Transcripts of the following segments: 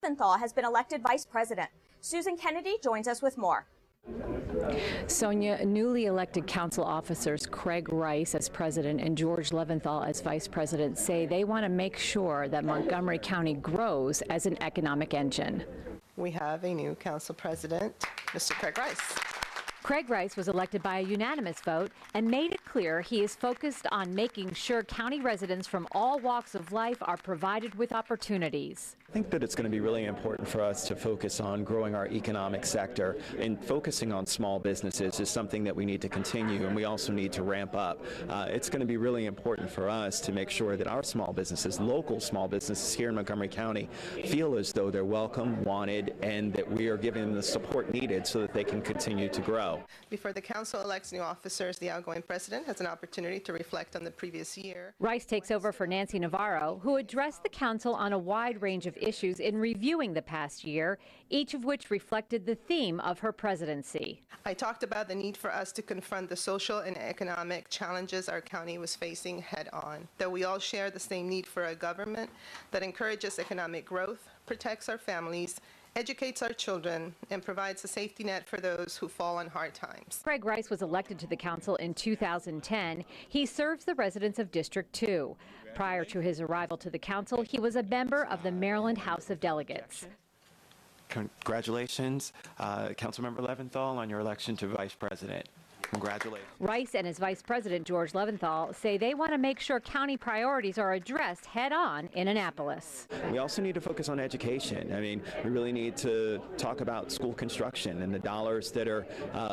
Leventhal has been elected vice president. Susan Kennedy joins us with more. Sonia, newly elected council officers Craig Rice as president and George Leventhal as vice president say they want to make sure that Montgomery County grows as an economic engine. We have a new council president, Mr. Craig Rice. Craig Rice was elected by a unanimous vote and made it clear he is focused on making sure county residents from all walks of life are provided with opportunities. I think that it's going to be really important for us to focus on growing our economic sector, and focusing on small businesses is something that we need to continue, and we also need to ramp up. It's going to be really important for us to make sure that our small businesses, local small businesses here in Montgomery County, feel as though they're welcome, wanted, and that we are giving them the support needed so that they can continue to grow. Before the council elects new officers, the outgoing president has an opportunity to reflect on the previous year. Rice takes over for Nancy Navarro, who addressed the council on a wide range of issues in reviewing the past year, each of which reflected the theme of her presidency. I talked about the need for us to confront the social and economic challenges our county was facing head on, that we all share the same need for a government that encourages economic growth, protects our families, educates our children, and provides a safety net for those who fall on hard times. Craig Rice was elected to the council in 2010. He serves the residents of District 2. Prior to his arrival to the council, he was a member of the Maryland House of Delegates. Congratulations, Councilmember Leventhal, on your election to vice president. Congratulations. Rice and his vice president, George Leventhal, say they want to make sure county priorities are addressed head-on in Annapolis. We also need to focus on education. I mean, we really need to talk about school construction and the dollars that are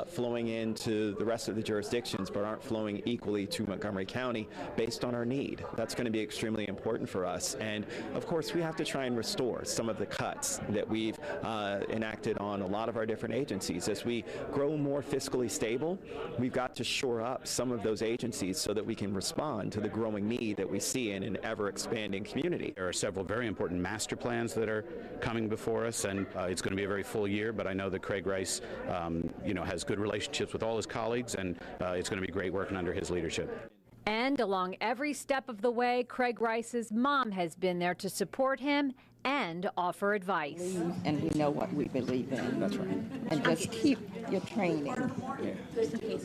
flowing into the rest of the jurisdictions but aren't flowing equally to Montgomery County based on our need. That's going to be extremely important for us. And, of course, we have to try and restore some of the cuts that we've enacted on a lot of our different agencies. As we grow more fiscally stable, we've got to shore up some of those agencies so that we can respond to the growing need that we see in an ever-expanding community. There are several very important master plans that are coming before us, and it's going to be a very full year, but I know that Craig Rice has good relationships with all his colleagues, and it's going to be great working under his leadership. And along every step of the way, Craig Rice's mom has been there to support him and offer advice. And we know what we believe in. That's right. And just keep your training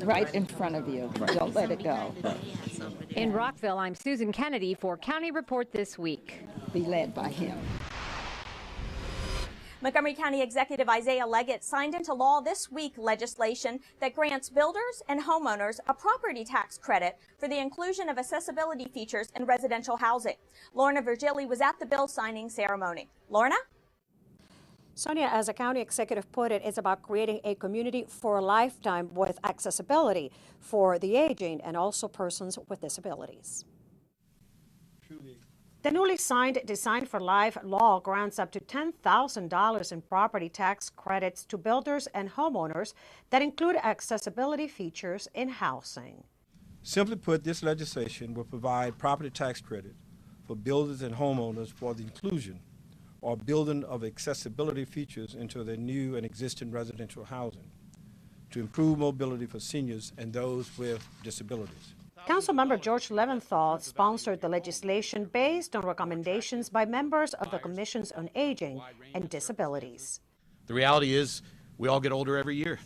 right in front of you. Right. Don't let it go. In Rockville, I'm Susan Kennedy for County Report This Week. Be led by him. Montgomery County Executive Isaiah Leggett signed into law this week legislation that grants builders and homeowners a property tax credit for the inclusion of accessibility features in residential housing. Lorna Virgili was at the bill signing ceremony. Lorna? Sonia, as a county executive put it, it's about creating a community for a lifetime with accessibility for the aging and also persons with disabilities. The newly signed Design for Life law grants up to $10,000 in property tax credits to builders and homeowners that include accessibility features in housing. Simply put, this legislation will provide property tax credit for builders and homeowners for the inclusion or building of accessibility features into their new and existing residential housing to improve mobility for seniors and those with disabilities. Councilmember George Leventhal sponsored the legislation based on recommendations by members of the Commissions on Aging and Disabilities. The reality is we all get older every year,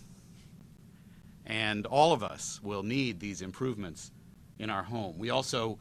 and all of us will need these improvements in our home. We also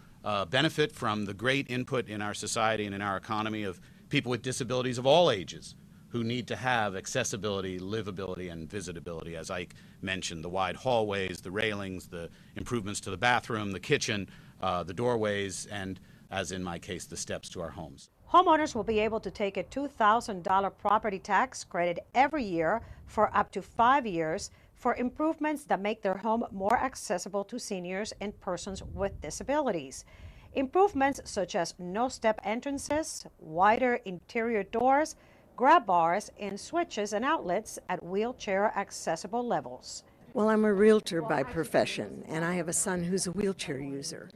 benefit from the great input in our society and in our economy of people with disabilities of all ages who need to have accessibility, livability, and visitability. As Ike mentioned, the wide hallways, the railings, the improvements to the bathroom, the kitchen, the doorways, and, as in my case, the steps to our homes. Homeowners will be able to take a $2,000 property tax credit every year for up to 5 years for improvements that make their home more accessible to seniors and persons with disabilities. Improvements such as no-step entrances, wider interior doors, grab bars, and switches and outlets at wheelchair-accessible levels. Well, I'm a realtor by profession, and I have a son who's a wheelchair user.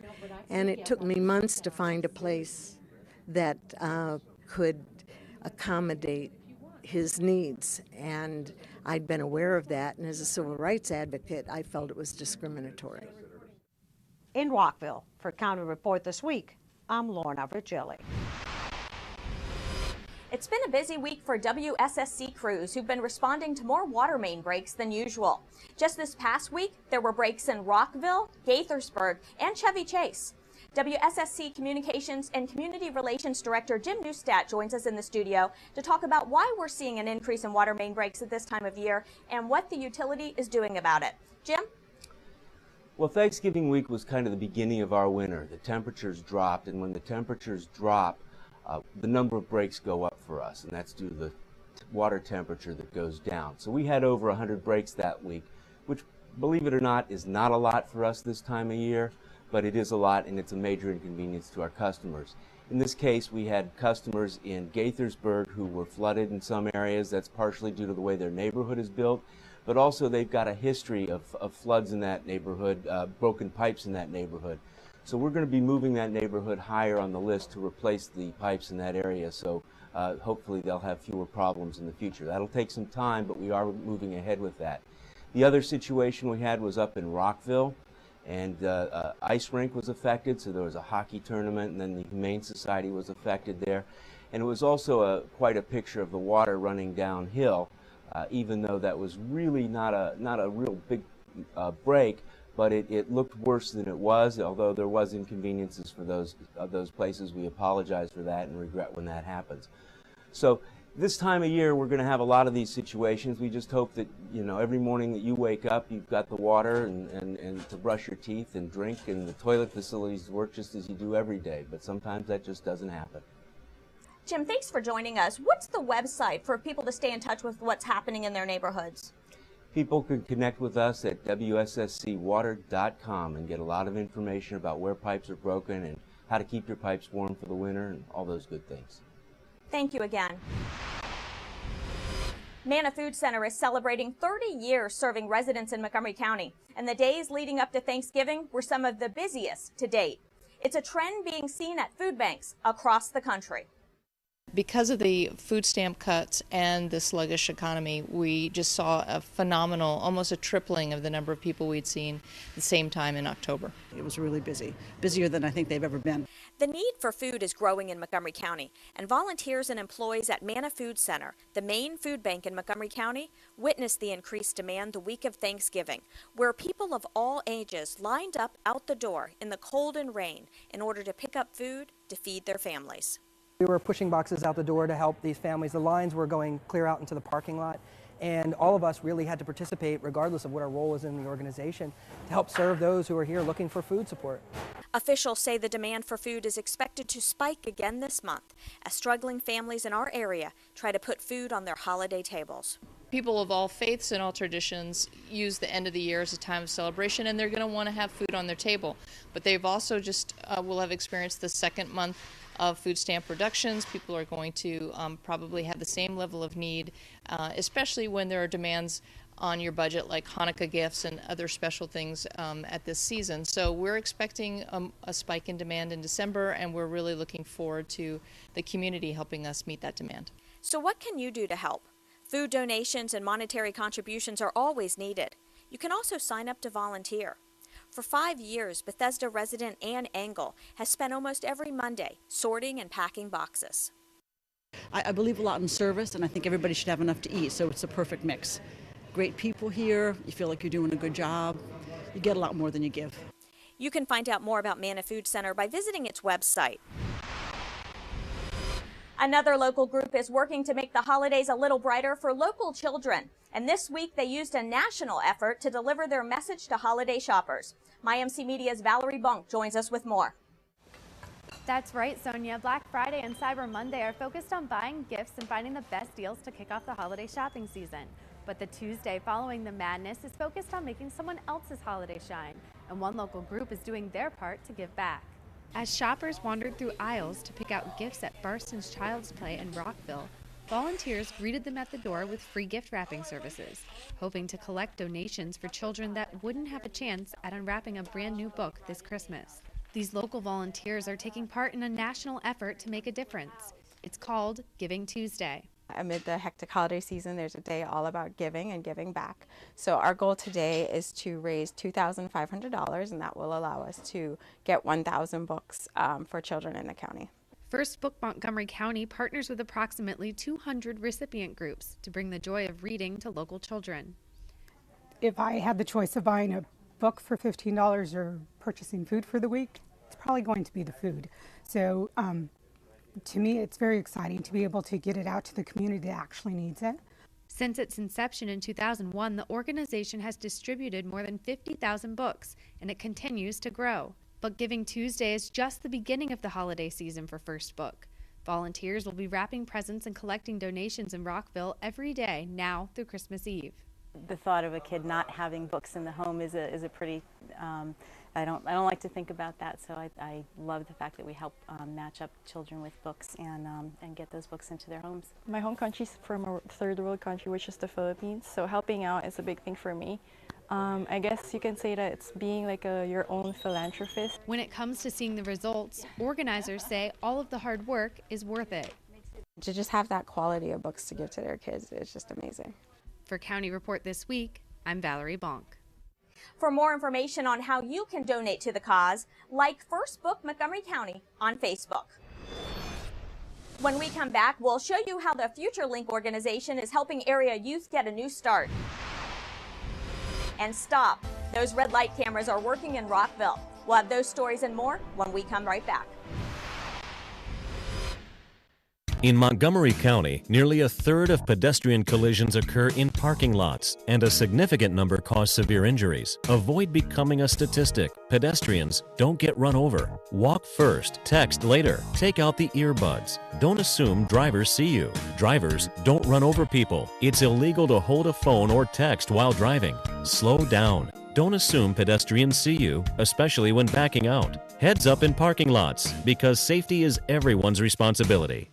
And it took me months to find a place that could accommodate his needs. And I'd been aware of that, and as a civil rights advocate, I felt it was discriminatory. In Rockville, for County Report This Week, I'm Lorna Virgili. It's been a busy week for WSSC crews who've been responding to more water main breaks than usual. Just this past week, there were breaks in Rockville, Gaithersburg, and Chevy Chase. WSSC Communications and Community Relations Director Jim Neustadt joins us in the studio to talk about why we're seeing an increase in water main breaks at this time of year and what the utility is doing about it. Jim? Well, Thanksgiving week was kind of the beginning of our winter. The temperatures dropped, and when the temperatures drop, the number of breaks go up for us, and that's due to the water temperature that goes down. So we had over 100 breaks that week, which, believe it or not, is not a lot for us this time of year, but it is a lot, and it's a major inconvenience to our customers. In this case, we had customers in Gaithersburg who were flooded in some areas. That's partially due to the way their neighborhood is built, but also they've got a history of floods in that neighborhood, broken pipes in that neighborhood. So we're going to be moving that neighborhood higher on the list to replace the pipes in that area, so hopefully they'll have fewer problems in the future. That'll take some time, but we are moving ahead with that. The other situation we had was up in Rockville, and ice rink was affected, so there was a hockey tournament, and then the Humane Society was affected there. And it was also quite a picture of the water running downhill, even though that was really not a real big break, but it looked worse than it was. Although there was inconveniences for those places. We apologize for that and regret when that happens. So this time of year, we're going to have a lot of these situations. We just hope that, you know, every morning that you wake up, you've got the water and to brush your teeth and drink, and the toilet facilities work just as you do every day. But sometimes that just doesn't happen. Jim, thanks for joining us. What's the website for people to stay in touch with what's happening in their neighborhoods? People can connect with us at wsscwater.com and get a lot of information about where pipes are broken and how to keep your pipes warm for the winter and all those good things. Thank you again. Manna Food Center is celebrating 30 years serving residents in Montgomery County, and the days leading up to Thanksgiving were some of the busiest to date. It's a trend being seen at food banks across the country. Because of the food stamp cuts and the sluggish economy, we just saw a phenomenal, almost a tripling of the number of people we'd seen the same time in October. It was really busy, busier than I think they've ever been. The need for food is growing in Montgomery County, and volunteers and employees at Manna Food Center, the main food bank in Montgomery County, witnessed the increased demand the week of Thanksgiving, where people of all ages lined up out the door in the cold and rain in order to pick up food to feed their families. We were pushing boxes out the door to help these families. The lines were going clear out into the parking lot, and all of us really had to participate, regardless of what our role was in the organization, to help serve those who are here looking for food support. Officials say the demand for food is expected to spike again this month as struggling families in our area try to put food on their holiday tables. People of all faiths and all traditions use the end of the year as a time of celebration, and they're going to want to have food on their table. But they've also just will have experienced the second month of food stamp reductions. People are going to probably have the same level of need, especially when there are demands on your budget like Hanukkah gifts and other special things at this season. So we're expecting a spike in demand in December, and we're really looking forward to the community helping us meet that demand. So what can you do to help? Food donations and monetary contributions are always needed. You can also sign up to volunteer. For 5 years, Bethesda resident Ann Engel has spent almost every Monday sorting and packing boxes. I believe a lot in service, and I think everybody should have enough to eat, so it's a perfect mix. Great people here, you feel like you're doing a good job, you get a lot more than you give. You can find out more about Manna Food Center by visiting its website. Another local group is working to make the holidays a little brighter for local children. And this week they used a national effort to deliver their message to holiday shoppers. MyMC Media's Valerie Bunk joins us with more. That's right, Sonia. Black Friday and Cyber Monday are focused on buying gifts and finding the best deals to kick off the holiday shopping season. But the Tuesday following the madness is focused on making someone else's holiday shine. And one local group is doing their part to give back. As shoppers wandered through aisles to pick out gifts at Barston's Child's Play in Rockville, volunteers greeted them at the door with free gift wrapping services, hoping to collect donations for children that wouldn't have a chance at unwrapping a brand new book this Christmas. These local volunteers are taking part in a national effort to make a difference. It's called Giving Tuesday. Amid the hectic holiday season, there's a day all about giving and giving back. So our goal today is to raise $2,500, and that will allow us to get 1,000 books for children in the county. First Book Montgomery County partners with approximately 200 recipient groups to bring the joy of reading to local children. If I had the choice of buying a book for $15 or purchasing food for the week, it's probably going to be the food. So to me, it's very exciting to be able to get it out to the community that actually needs it. Since its inception in 2001, the organization has distributed more than 50,000 books, and it continues to grow. Book Giving Tuesday is just the beginning of the holiday season for First Book. Volunteers will be wrapping presents and collecting donations in Rockville every day, now through Christmas Eve. The thought of a kid not having books in the home is a pretty, I don't like to think about that, so I love the fact that we help match up children with books and get those books into their homes. My home country is from a third world country, which is the Philippines, so helping out is a big thing for me. I guess you can say that it's being like your own philanthropist. When it comes to seeing the results, organizers say all of the hard work is worth it. To just have that quality of books to give to their kids is just amazing. For County Report This Week, I'm Valerie Bonk. For more information on how you can donate to the cause, like First Book Montgomery County on Facebook. When we come back, we'll show you how the Future Link organization is helping area youth get a new start. And stop. Those red light cameras are working in Rockville. We'll have those stories and more when we come right back. In Montgomery County, nearly a third of pedestrian collisions occur in parking lots, and a significant number cause severe injuries. Avoid becoming a statistic. Pedestrians, don't get run over. Walk first, text later. Take out the earbuds. Don't assume drivers see you. Drivers, don't run over people. It's illegal to hold a phone or text while driving. Slow down. Don't assume pedestrians see you, especially when backing out. Heads up in parking lots, because safety is everyone's responsibility.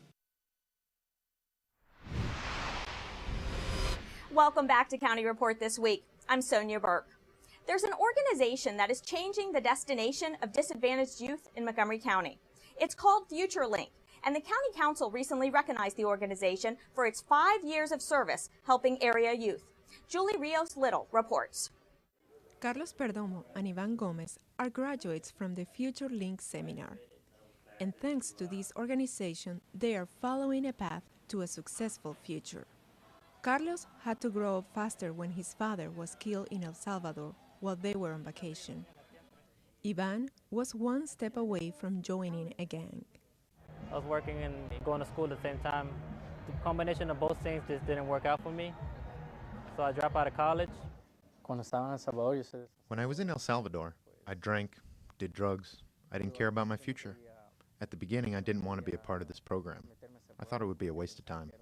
Welcome back to County Report This Week. I'm Sonia Burke. There's an organization that is changing the destination of disadvantaged youth in Montgomery County. It's called Future Link, and the County Council recently recognized the organization for its 5 years of service helping area youth. Julie Rios-Little reports. Carlos Perdomo and Ivan Gomez are graduates from the Future Link seminar. And thanks to this organization, they are following a path to a successful future. Carlos had to grow up faster when his father was killed in El Salvador while they were on vacation. Ivan was one step away from joining a gang. I was working and going to school at the same time. The combination of both things just didn't work out for me, so I dropped out of college. When I was in El Salvador, I drank, did drugs. I didn't care about my future. At the beginning, I didn't want to be a part of this program. I thought it would be a waste of time.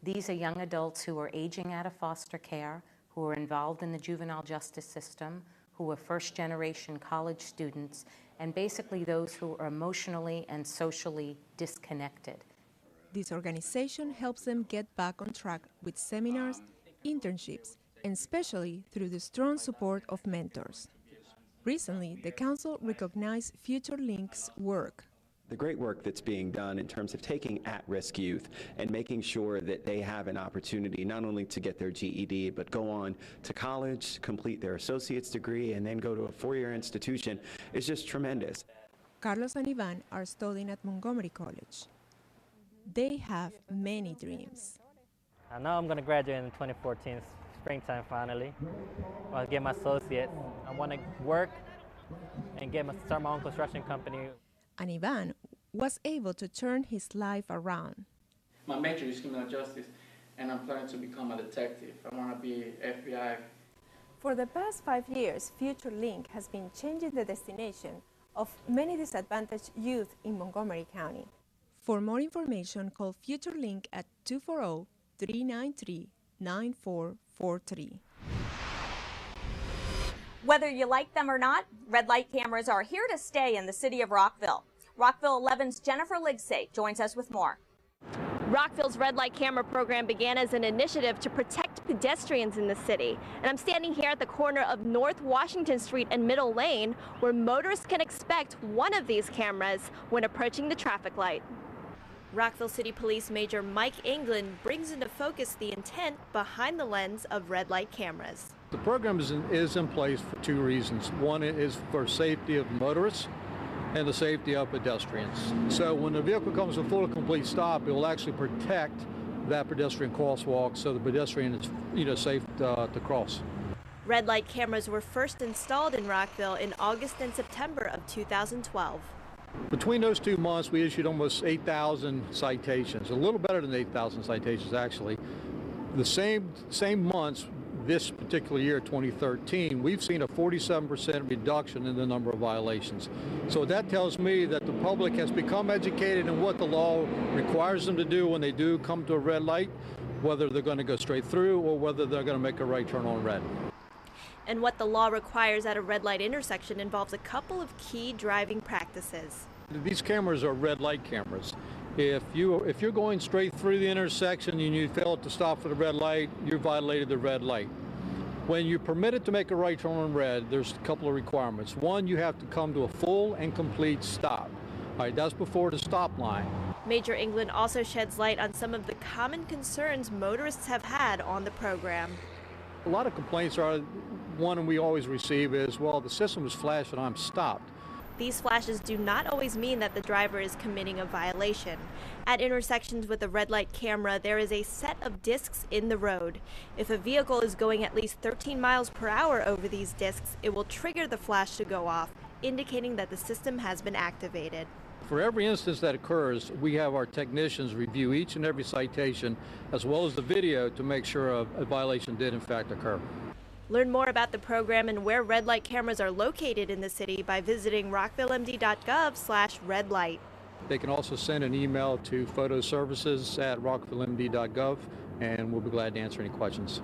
These are young adults who are aging out of foster care, who are involved in the juvenile justice system, who are first-generation college students, and basically those who are emotionally and socially disconnected. This organization helps them get back on track with seminars, internships, and especially through the strong support of mentors. Recently, the Council recognized Future Link's work. The great work that's being done in terms of taking at-risk youth and making sure that they have an opportunity not only to get their GED, but go on to college, complete their associate's degree, and then go to a four-year institution is just tremendous. Carlos and Ivan are studying at Montgomery College. They have many dreams. I know I'm going to graduate in 2014, springtime finally. I'll get my associate. I want to work and start my own construction company. And Ivan was able to turn his life around. My major is criminal justice, and I'm planning to become a detective. I want to be FBI. For the past 5 years, Future Link has been changing the destination of many disadvantaged youth in Montgomery County. For more information, call Future Link at 240-393-9443. Whether you like them or not, red light cameras are here to stay in the city of Rockville. Rockville 11's Jennifer Ligsay joins us with more. Rockville's red light camera program began as an initiative to protect pedestrians in the city. And I'm standing here at the corner of North Washington Street and Middle Lane, where motorists can expect one of these cameras when approaching the traffic light. Rockville City Police Major Mike England brings into focus the intent behind the lens of red light cameras. The program is in place for two reasons. One is for safety of motorists, and the safety of pedestrians. So when the vehicle comes to a full complete stop, it will actually protect that pedestrian crosswalk so the pedestrian is safe to cross. Red light cameras were first installed in Rockville in August and September of 2012. Between those 2 months, we issued almost 8,000 citations, a little better than 8,000 citations actually. The same months, this particular year, 2013, we've seen a 47% reduction in the number of violations. So that tells me that the public has become educated in what the law requires them to do when they do come to a red light, whether they're going to go straight through or whether they're going to make a right turn on red. And what the law requires at a red light intersection involves a couple of key driving practices. These cameras are red light cameras. If you're going straight through the intersection and you fail to stop for the red light, you violated the red light. When you're permitted to make a right turn on red, there's a couple of requirements. One, you have to come to a full and complete stop. All right, that's before the stop line. Major England also sheds light on some of the common concerns motorists have had on the program. A lot of complaints are, one we always receive is, well, the system is flashed and I'm stopped. These flashes do not always mean that the driver is committing a violation. At intersections with a red light camera, there is a set of discs in the road. If a vehicle is going at least 13 miles per hour over these discs, it will trigger the flash to go off, indicating that the system has been activated. For every instance that occurs, we have our technicians review each and every citation as well as the video to make sure a violation did in fact occur. Learn more about the program and where red light cameras are located in the city by visiting rockvillemd.gov/redlight. They can also send an email to photoservices@rockvillemd.gov, and we'll be glad to answer any questions.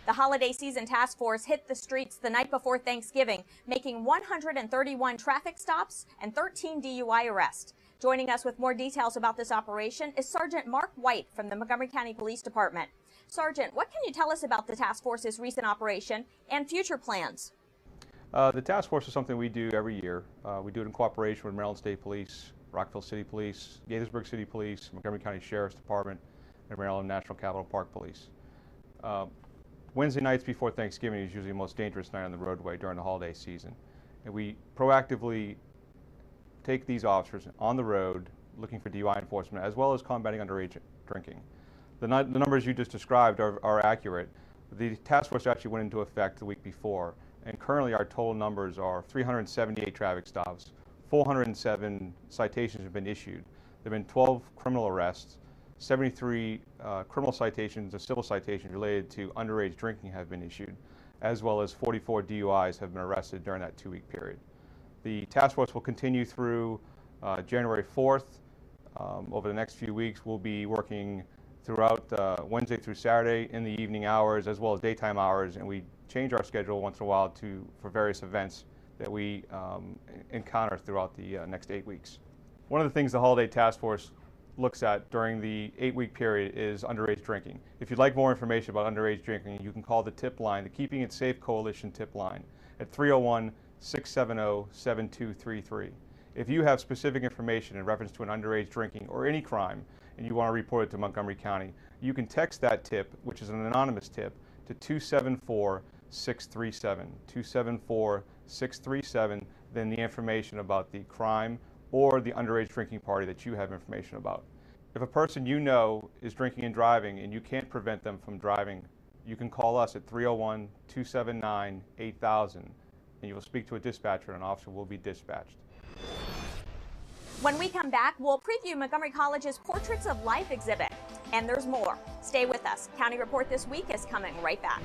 The holiday season task force hit the streets the night before Thanksgiving, making 131 traffic stops and 13 DUI arrests. Joining us with more details about this operation is Sergeant Mark White from the Montgomery County Police Department. Sergeant, what can you tell us about the task force's recent operation and future plans? The task force is something we do every year. We do it in cooperation with Maryland State Police, Rockville City Police, Gaithersburg City Police, Montgomery County Sheriff's Department, and Maryland National Capital Park Police. Wednesday nights before Thanksgiving is usually the most dangerous night on the roadway during the holiday season. And we proactively take these officers on the road looking for DUI enforcement as well as combating underage drinking. The numbers you just described are accurate. The task force actually went into effect the week before, and currently our total numbers are 378 traffic stops, 407 citations have been issued. There have been 12 criminal arrests, 73 criminal citations or civil citations related to underage drinking have been issued, as well as 44 DUIs have been arrested during that 2-week period. The task force will continue through January 4th. Over the next few weeks, we'll be working throughout Wednesday through Saturday in the evening hours as well as daytime hours, and we change our schedule once in a while for various events that we encounter throughout the next 8 weeks. One of the things the Holiday Task Force looks at during the 8-week period is underage drinking. If you'd like more information about underage drinking, you can call the tip line, the Keeping It Safe Coalition tip line at 301-670-7233. If you have specific information in reference to an underage drinking or any crime and you want to report it to Montgomery County, you can text that tip, which is an anonymous tip, to 274-637. 274-637, then the information about the crime or the underage drinking party that you have information about. If a person you know is drinking and driving and you can't prevent them from driving, you can call us at 301-279-8000 and you will speak to a dispatcher and an officer will be dispatched. When we come back, we'll preview Montgomery College's Portraits of Life exhibit. And there's more. Stay with us. County Report This Week is coming right back.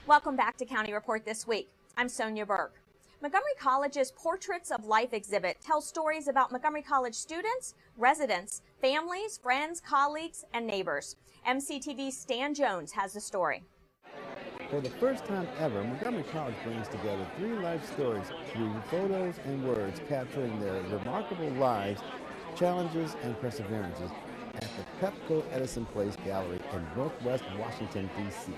Welcome back to County Report This Week. I'm Sonia Burke. Montgomery College's Portraits of Life exhibit tells stories about Montgomery College students, residents, families, friends, colleagues, and neighbors. MCTV's Stan Jones has the story. For the first time ever, Montgomery College brings together 3 life stories through photos and words capturing their remarkable lives, challenges, and perseverances at the Pepco Edison Place Gallery in Northwest Washington, D.C.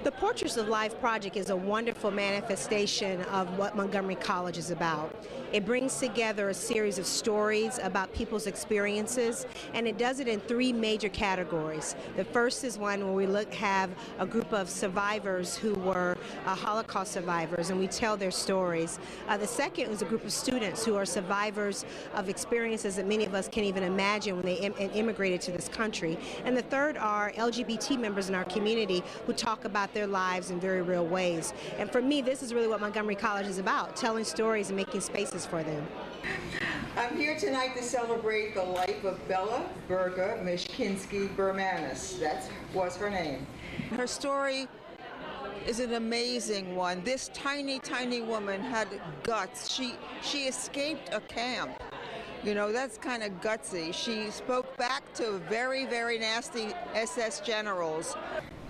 The Portraits of Life project is a wonderful manifestation of what Montgomery College is about. It brings together a series of stories about people's experiences, and it does it in 3 major categories. The first is one where we have a group of survivors who were Holocaust survivors, and we tell their stories. The second is a group of students who are survivors of experiences that many of us can't even imagine when they immigrated to this country. And the third are LGBT members in our community who talk about their lives in very real ways. And for me, this is really what Montgomery College is about, telling stories and making spaces for them. I'm here tonight to celebrate the life of Bella Berga Mishkinsky-Bermanis. That was her name. Her story is an amazing one. This tiny, tiny woman had guts. She escaped a camp. You know, that's kind of gutsy. She spoke back to very, very nasty SS generals.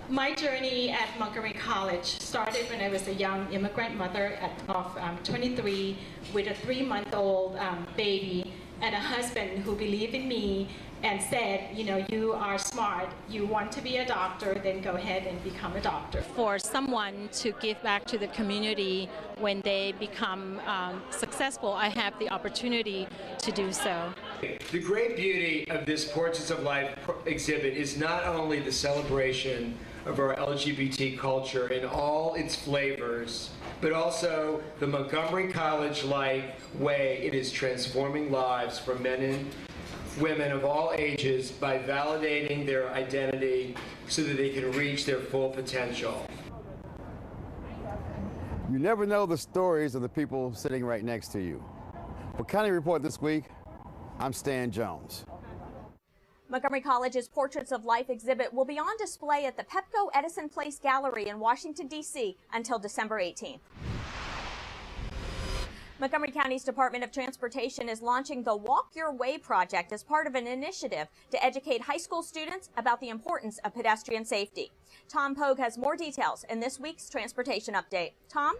My journey at Montgomery College started when I was a young immigrant mother of 23 with a 3-month-old baby and a husband who believed in me and said, you know, you are smart, you want to be a doctor, then go ahead and become a doctor. For someone to give back to the community when they become successful, I have the opportunity to do so. The great beauty of this Portraits of Life exhibit is not only the celebration of our LGBT culture in all its flavors, but also the Montgomery College life way it is transforming lives for men and women of all ages by validating their identity so that they can reach their full potential. You never know the stories of the people sitting right next to you. For County Report this week, I'm Stan Jones. Montgomery College's Portraits of Life exhibit will be on display at the Pepco Edison Place Gallery in Washington, D.C. until December 18th. Montgomery County's Department of Transportation is launching the Walk Your Way project as part of an initiative to educate high school students about the importance of pedestrian safety. Tom Pogue has more details in this week's Transportation Update. Tom?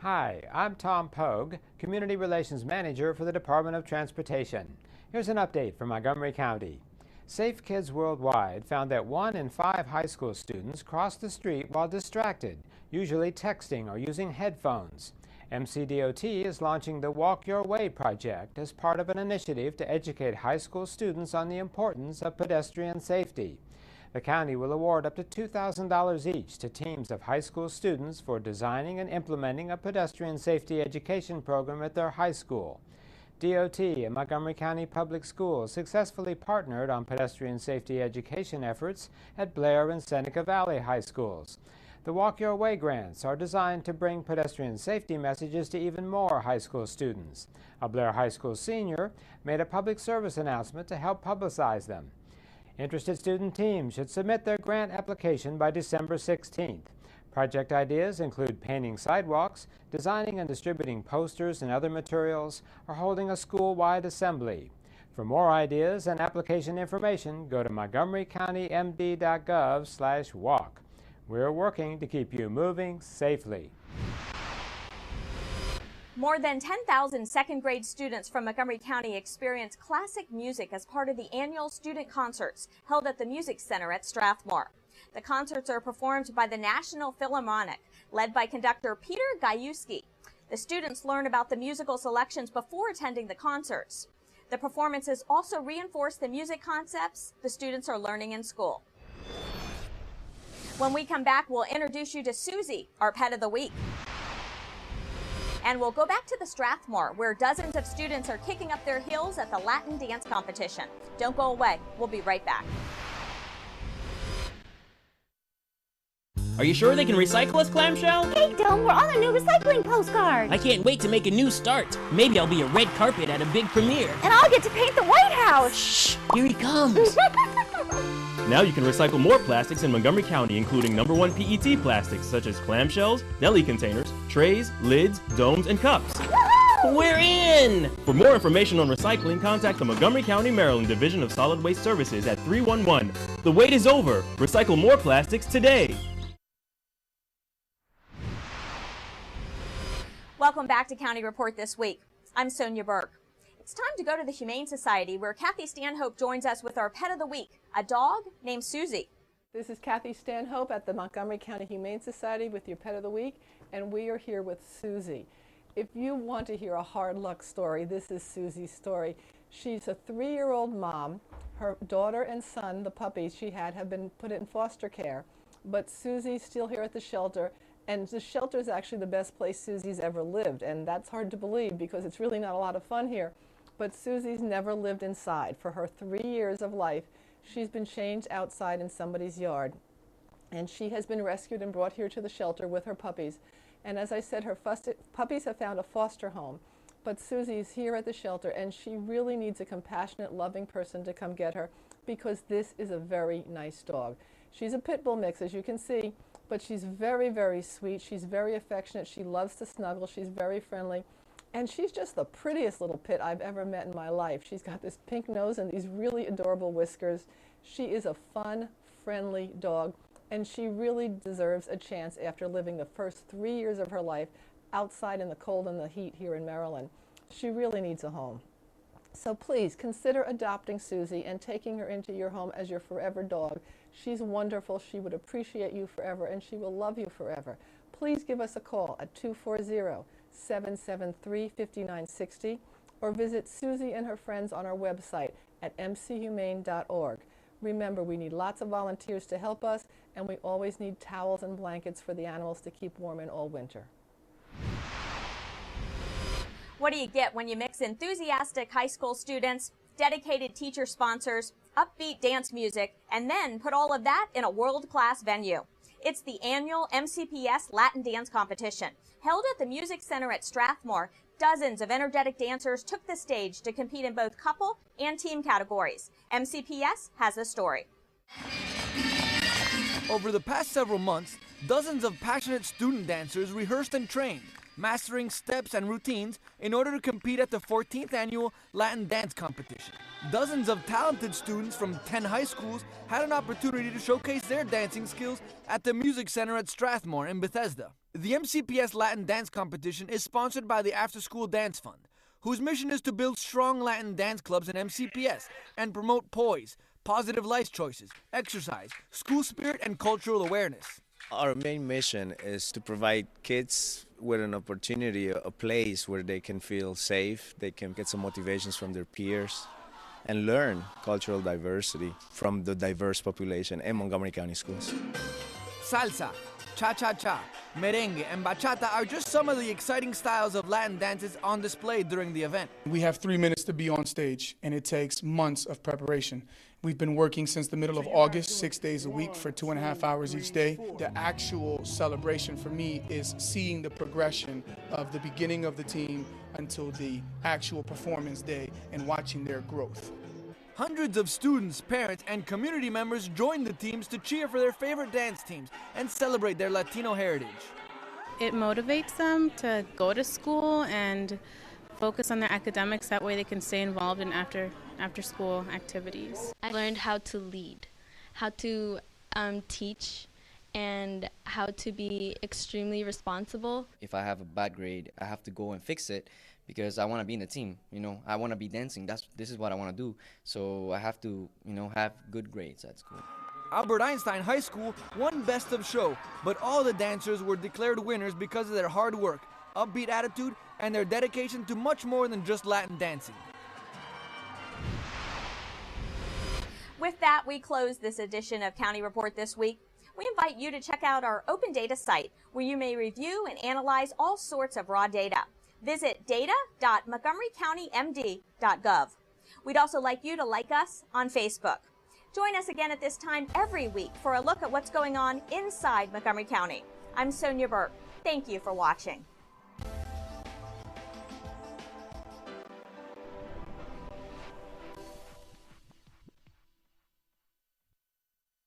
Hi, I'm Tom Pogue, Community Relations Manager for the Department of Transportation. Here's an update from Montgomery County. Safe Kids Worldwide found that 1 in 5 high school students cross the street while distracted, usually texting or using headphones. MCDOT is launching the Walk Your Way project as part of an initiative to educate high school students on the importance of pedestrian safety. The county will award up to $2,000 each to teams of high school students for designing and implementing a pedestrian safety education program at their high school. DOT and Montgomery County Public Schools successfully partnered on pedestrian safety education efforts at Blair and Seneca Valley High Schools. The Walk Your Way grants are designed to bring pedestrian safety messages to even more high school students. A Blair High School senior made a public service announcement to help publicize them. Interested student teams should submit their grant application by December 16th. Project ideas include painting sidewalks, designing and distributing posters and other materials, or holding a school-wide assembly. For more ideas and application information, go to montgomerycountymd.gov/walk. We're working to keep you moving safely. More than 10,000 second-grade students from Montgomery County experience classic music as part of the annual student concerts held at the Music Center at Strathmore. The concerts are performed by the National Philharmonic, led by conductor Peter Gajewski. The students learn about the musical selections before attending the concerts. The performances also reinforce the music concepts the students are learning in school. When we come back, we'll introduce you to Susie, our pet of the week. And we'll go back to the Strathmore, where dozens of students are kicking up their heels at the Latin dance competition. Don't go away. We'll be right back. Are you sure they can recycle us, Clamshell? Hey, Dome, we're on a new recycling postcard. I can't wait to make a new start. Maybe I'll be a red carpet at a big premiere. And I'll get to paint the White House. Shh, here he comes. Now you can recycle more plastics in Montgomery County, including #1 PET plastics such as clamshells, deli containers, trays, lids, domes, and cups. Woohoo! We're in! For more information on recycling, contact the Montgomery County, Maryland Division of Solid Waste Services at 311. The wait is over. Recycle more plastics today. Welcome back to County Report This Week. I'm Sonia Burke. It's time to go to the Humane Society, where Kathy Stanhope joins us with our pet of the week, a dog named Susie. This is Kathy Stanhope at the Montgomery County Humane Society with your pet of the week, and we are here with Susie. If you want to hear a hard luck story, this is Susie's story. She's a 3-year-old mom. Her daughter and son, the puppies she had, have been put in foster care, but Susie's still here at the shelter. And the shelter is actually the best place Susie's ever lived, and that's hard to believe because it's really not a lot of fun here. But Susie's never lived inside. For her 3 years of life, she's been chained outside in somebody's yard. And she has been rescued and brought here to the shelter with her puppies. And as I said, her puppies have found a foster home. But Susie's here at the shelter, and she really needs a compassionate, loving person to come get her because this is a very nice dog. She's a pit bull mix, as you can see. But she's very, very sweet. She's very affectionate. She loves to snuggle. She's very friendly. And she's just the prettiest little pit I've ever met in my life. She's got this pink nose and these really adorable whiskers. She is a fun, friendly dog, and she really deserves a chance after living the first 3 years of her life outside in the cold and the heat here in Maryland. She really needs a home. So please consider adopting Susie and taking her into your home as your forever dog. She's wonderful. She would appreciate you forever, and she will love you forever. Please give us a call at 240-773-5960 or visit Susie and her friends on our website at mchumane.org. Remember, we need lots of volunteers to help us, and we always need towels and blankets for the animals to keep warm in all winter. What do you get when you mix enthusiastic high school students, dedicated teacher sponsors, upbeat dance music, and then put all of that in a world-class venue? It's the annual MCPS Latin Dance Competition. Held at the Music Center at Strathmore, dozens of energetic dancers took the stage to compete in both couple and team categories. MCPS has a story. Over the past several months, dozens of passionate student dancers rehearsed and trained, mastering steps and routines in order to compete at the 14th annual Latin Dance Competition. Dozens of talented students from 10 high schools had an opportunity to showcase their dancing skills at the Music Center at Strathmore in Bethesda. The MCPS Latin Dance Competition is sponsored by the After School Dance Fund, whose mission is to build strong Latin dance clubs in MCPS and promote poise, positive life choices, exercise, school spirit, and cultural awareness. Our main mission is to provide kids with an opportunity, a place where they can feel safe, they can get some motivations from their peers, and learn cultural diversity from the diverse population in Montgomery County schools. Salsa, cha-cha-cha, merengue, and bachata are just some of the exciting styles of Latin dances on display during the event. We have 3 minutes to be on stage, and it takes months of preparation. We've been working since the middle of August, 6 days a week for 2.5 hours each day. The actual celebration for me is seeing the progression of the beginning of the team until the actual performance day and watching their growth. Hundreds of students, parents, and community members joined the teams to cheer for their favorite dance teams and celebrate their Latino heritage. It motivates them to go to school and focus on their academics. That way they can stay involved in after-school activities. I learned how to lead, how to teach, and how to be extremely responsible. If I have a bad grade, I have to go and fix it because I want to be in the team. You know, I want to be dancing. This is what I want to do. So I have to, have good grades at school. Albert Einstein High School won Best of Show, but all the dancers were declared winners because of their hard work, upbeat attitude, and their dedication to much more than just Latin dancing. With that, we close this edition of County Report This Week. We invite you to check out our open data site, where you may review and analyze all sorts of raw data. Visit data.montgomerycountymd.gov. We'd also like you to like us on Facebook. Join us again at this time every week for a look at what's going on inside Montgomery County. I'm Sonia Burke. Thank you for watching.